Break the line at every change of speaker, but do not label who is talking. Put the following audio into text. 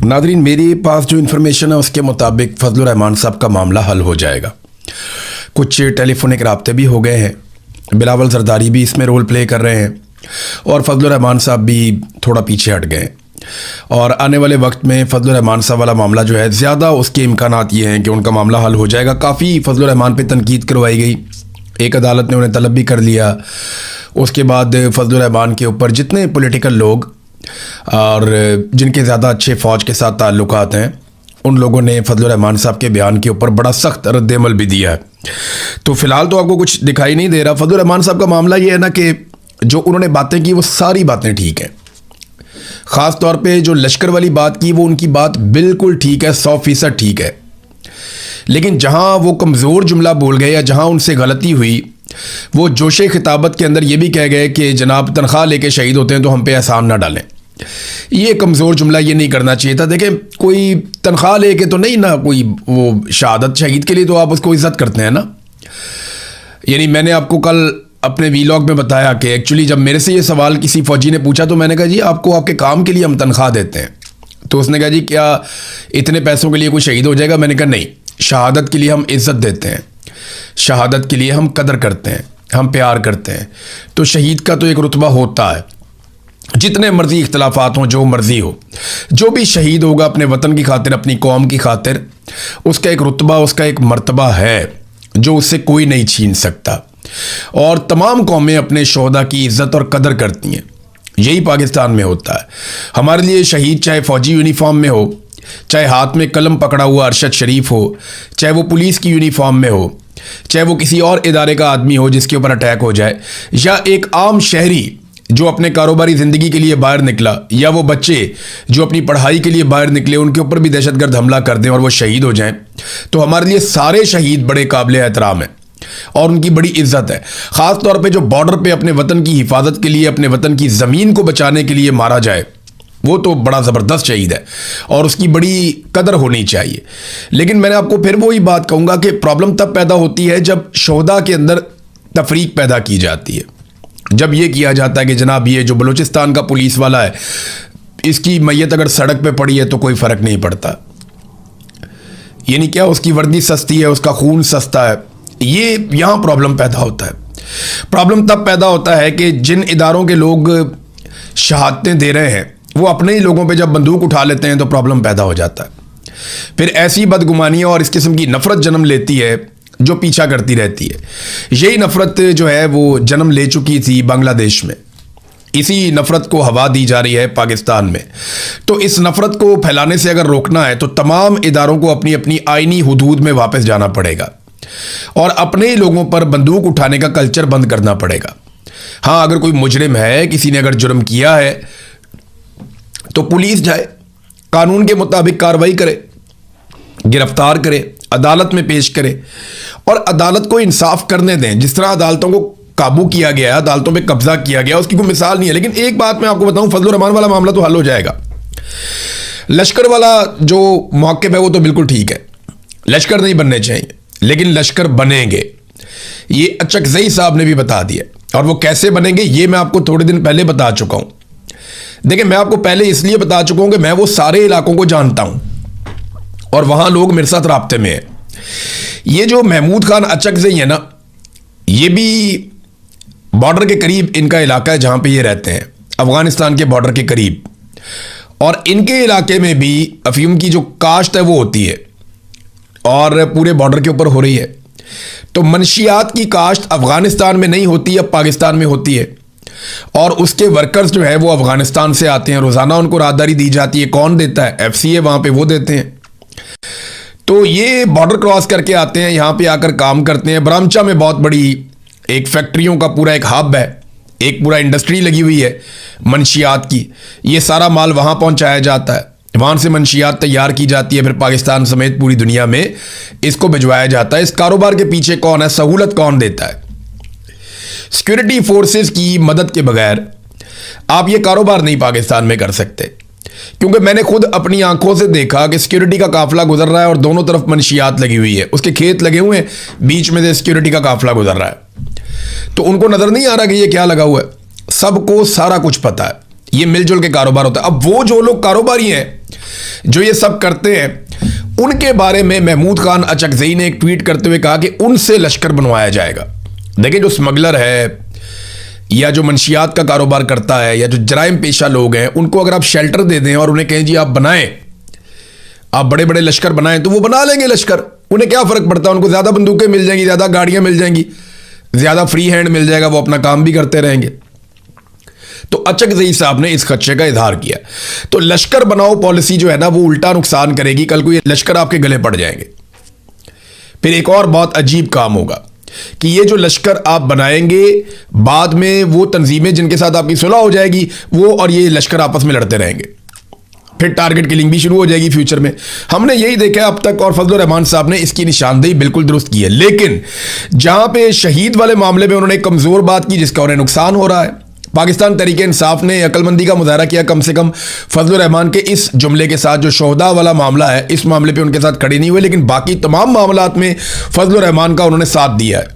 Nadreen, मेरे पास जो information है उसके मुताबिक फजलुर रहमान साहब का मामला हल हो जाएगा। कुछ टेलीफोनिक राब्ते भी हो गए हैं, बिलावल जरदारी भी इसमें रोल प्ले कर रहे हैं और फजलुर रहमान साहब भी थोड़ा पीछे हट गए। और आने वाले वक्त में फजलुर रहमान साहब वाला मामला जो है ज़्यादा उसके इम्कानात ये हैं कि उनका मामला हल हो जाएगा। काफ़ी फजलुर रहमान पे तनकीद करवाई गई, एक अदालत ने उन्हें तलब भी कर लिया। उसके बाद फजलुर रहमान के ऊपर जितने पॉलिटिकल लोग और जिनके ज़्यादा अच्छे फ़ौज के साथ ताल्लुकात हैं उन लोगों ने फजलुर रहमान साहब के बयान के ऊपर बड़ा सख्त रद्द-ए-अमल भी दिया है। तो फ़िलहाल तो आपको कुछ दिखाई नहीं दे रहा। फजलुर रहमान साहब का मामला ये है ना कि जो उन्होंने बातें की वो सारी बातें ठीक हैं। ख़ास तौर पे जो लश्कर वाली बात की वो उनकी बात बिल्कुल ठीक है, 100% ठीक है। लेकिन जहाँ वो कमज़ोर जुमला बोल गए या जहाँ उनसे गलती हुई, वो जोशे खिताबत के अंदर ये भी कह गए कि जनाब तनख्वाह लेके शहीद होते हैं तो हम पे एहसान ना डालें। ये कमज़ोर जुमला ये नहीं करना चाहिए था। देखें, कोई तनख्वाह लेके तो नहीं ना, कोई वो शहादत शहीद के लिए तो आप उसको इज़्ज़त करते हैं ना। यानी मैंने आपको कल अपने वीलॉग में बताया कि एक्चुअली जब मेरे से ये सवाल किसी फ़ौजी ने पूछा तो मैंने कहा जी आपको आपके काम के लिए हम तनख्वाह देते हैं। तो उसने कहा जी क्या इतने पैसों के लिए कोई शहीद हो जाएगा? मैंने कहा नहीं, शहादत के लिए हम इज़्ज़त देते हैं, शहादत के लिए हम कदर करते हैं, हम प्यार करते हैं। तो शहीद का तो एक रुतबा होता है, जितने मर्जी इख्तलाफात हों, जो मर्जी हो, जो भी शहीद होगा अपने वतन की खातिर, अपनी कौम की खातिर, उसका एक रुतबा, उसका एक मर्तबा है जो उससे कोई नहीं छीन सकता। और तमाम कौमें अपने शोहदा की इज़्ज़त और कदर करती हैं। यही पाकिस्तान में होता है। हमारे लिए शहीद चाहे फ़ौजी यूनिफॉर्म में हो, चाहे हाथ में कलम पकड़ा हुआ अरशद शरीफ हो, चाहे वो पुलिस की यूनिफॉर्म में हो, चाहे वो किसी और इदारे का आदमी हो जिसके ऊपर अटैक हो जाए, या एक आम शहरी जो अपने कारोबारी ज़िंदगी के लिए बाहर निकला, या वो बच्चे जो अपनी पढ़ाई के लिए बाहर निकले, उनके ऊपर भी दहशतगर्द हमला कर दें और वो शहीद हो जाएं, तो हमारे लिए सारे शहीद बड़े काबिल एहतराम हैं और उनकी बड़ी इज्जत है। ख़ास तौर पे जो बॉर्डर पे अपने वतन की हिफाजत के लिए, अपने वतन की ज़मीन को बचाने के लिए मारा जाए, वो तो बड़ा ज़बरदस्त शहीद है और उसकी बड़ी कदर होनी चाहिए। लेकिन मैंने आपको फिर वही बात कहूँगा कि प्रॉब्लम तब पैदा होती है जब शोहदा के अंदर तफरीक पैदा की जाती है। जब ये किया जाता है कि जनाब ये जो बलूचिस्तान का पुलिस वाला है, इसकी मैयत अगर सड़क पे पड़ी है तो कोई फ़र्क नहीं पड़ता। यानी क्या उसकी वर्दी सस्ती है, उसका खून सस्ता है। ये यहाँ प्रॉब्लम पैदा होता है। प्रॉब्लम तब पैदा होता है कि जिन इदारों के लोग शहादतें दे रहे हैं वो अपने ही लोगों पे जब बंदूक उठा लेते हैं तो प्रॉब्लम पैदा हो जाता है। फिर ऐसी बदगुमानियाँ और इस किस्म की नफ़रत जन्म लेती है जो पीछा करती रहती है। यही नफ़रत जो है वो जन्म ले चुकी थी बांग्लादेश में, इसी नफ़रत को हवा दी जा रही है पाकिस्तान में। तो इस नफ़रत को फैलाने से अगर रोकना है तो तमाम इदारों को अपनी अपनी आइनी हुदूद में वापस जाना पड़ेगा और अपने ही लोगों पर बंदूक उठाने का कल्चर बंद करना पड़ेगा। हाँ, अगर कोई मुजरिम है, किसी ने अगर जुर्म किया है तो पुलिस जाए, कानून के मुताबिक कार्रवाई करे, गिरफ्तार करे, अदालत में पेश करे और अदालत को इंसाफ करने दें। जिस तरह अदालतों को काबू किया गया है, अदालतों पे कब्जा किया गया, उसकी कोई मिसाल नहीं है। लेकिन एक बात मैं आपको बताऊं, फजलुर रहमान वाला मामला तो हल हो जाएगा। लश्कर वाला जो मौक़िफ़ है वो तो बिल्कुल ठीक है, लश्कर नहीं बनने चाहिए, लेकिन लश्कर बनेंगे। ये अचकज़ई साहब ने भी बता दिया और वो कैसे बनेंगे ये मैं आपको थोड़े दिन पहले बता चुका हूँ। देखिए, मैं आपको पहले इसलिए बता चुका हूँ कि मैं वो सारे इलाकों को जानता हूँ और वहाँ लोग मेरे साथ राब्ते में हैं। ये जो महमूद खान अचकज़ई है ना, ये भी बॉर्डर के करीब इनका इलाका है जहाँ पे ये रहते हैं, अफ़गानिस्तान के बॉर्डर के करीब। और इनके इलाके में भी अफ़ीम की जो काश्त है वो होती है और पूरे बॉर्डर के ऊपर हो रही है। तो मनशियात की काश्त अफ़गानिस्तान में नहीं होती, अब पाकिस्तान में होती है और उसके वर्कर्स जो है वो अफ़गानिस्तान से आते हैं। रोज़ाना उनको राहदारी दी जाती है। कौन देता है? FCA वहाँ पे वो देते हैं। तो ये बॉर्डर क्रॉस करके आते हैं, यहाँ पे आकर काम करते हैं। बरामचा में बहुत बड़ी एक फैक्ट्रियों का पूरा एक हब है, एक पूरा इंडस्ट्री लगी हुई है मनशियात की। ये सारा माल वहाँ पहुँचाया जाता है, वहाँ से मनशियात तैयार की जाती है, फिर पाकिस्तान समेत पूरी दुनिया में इसको भिजवाया जाता है। इस कारोबार के पीछे कौन है? सहूलत कौन देता है? सिक्योरिटी फोर्सेस की मदद के बगैर आप ये कारोबार नहीं पाकिस्तान में कर सकते, क्योंकि मैंने खुद अपनी आंखों से देखा कि सिक्योरिटी का काफिला गुजर रहा है और दोनों तरफ मनशियात लगी हुई है, उसके खेत लगे हुए हैं, बीच में से सिक्योरिटी का काफिला गुजर रहा है। तो उनको नजर नहीं आ रहा कि ये क्या लगा हुआ है। सबको सारा कुछ पता है, ये मिलजुल के कारोबार होता है। अब वो जो लोग कारोबारी हैं जो ये सब करते हैं, उनके बारे में महमूद खान अचकजई ने एक ट्वीट करते हुए कहा कि उनसे लश्कर बनवाया जाएगा। देखिए, जो स्मगलर है या जो मंशियात का कारोबार करता है या जो जराइम पेशा लोग हैं, उनको अगर आप शेल्टर दे दें और उन्हें कहें जी आप बनाएं, आप बड़े बड़े लश्कर बनाएं, तो वो बना लेंगे लश्कर। उन्हें क्या फर्क पड़ता है, उनको ज्यादा बंदूकें मिल जाएंगी, ज्यादा गाड़ियां मिल जाएंगी, ज्यादा फ्री हैंड मिल जाएगा, वो अपना काम भी करते रहेंगे। तो अचकजई साहब ने इस खदशे का इजहार किया। तो लश्कर बनाओ पॉलिसी जो है ना, वो उल्टा नुकसान करेगी। कल को ये लश्कर आपके गले पड़ जाएंगे। फिर एक और बहुत अजीब काम होगा कि ये जो लश्कर आप बनाएंगे, बाद में वो तंजीमें जिनके साथ आपकी सुलह हो जाएगी, वो और ये लश्कर आपस में लड़ते रहेंगे। फिर टारगेट किलिंग भी शुरू हो जाएगी फ्यूचर में। हमने यही देखा है अब तक, और फजलुर रहमान साहब ने इसकी निशानदेही बिल्कुल दुरुस्त की है। लेकिन जहां पे शहीद वाले मामले में उन्होंने एक कमजोर बात की जिसका उन्हें नुकसान हो रहा है, पाकिस्तान तहरीक इंसाफ ने अक्लमंदी का मुजाहरा किया कम से कम फजलुर रहमान के इस जुमले के साथ। जो शोहदा वाला मामला है, इस मामले पे उनके साथ खड़े नहीं हुए, लेकिन बाकी तमाम मामलात में फजलुर रहमान का उन्होंने साथ दिया है।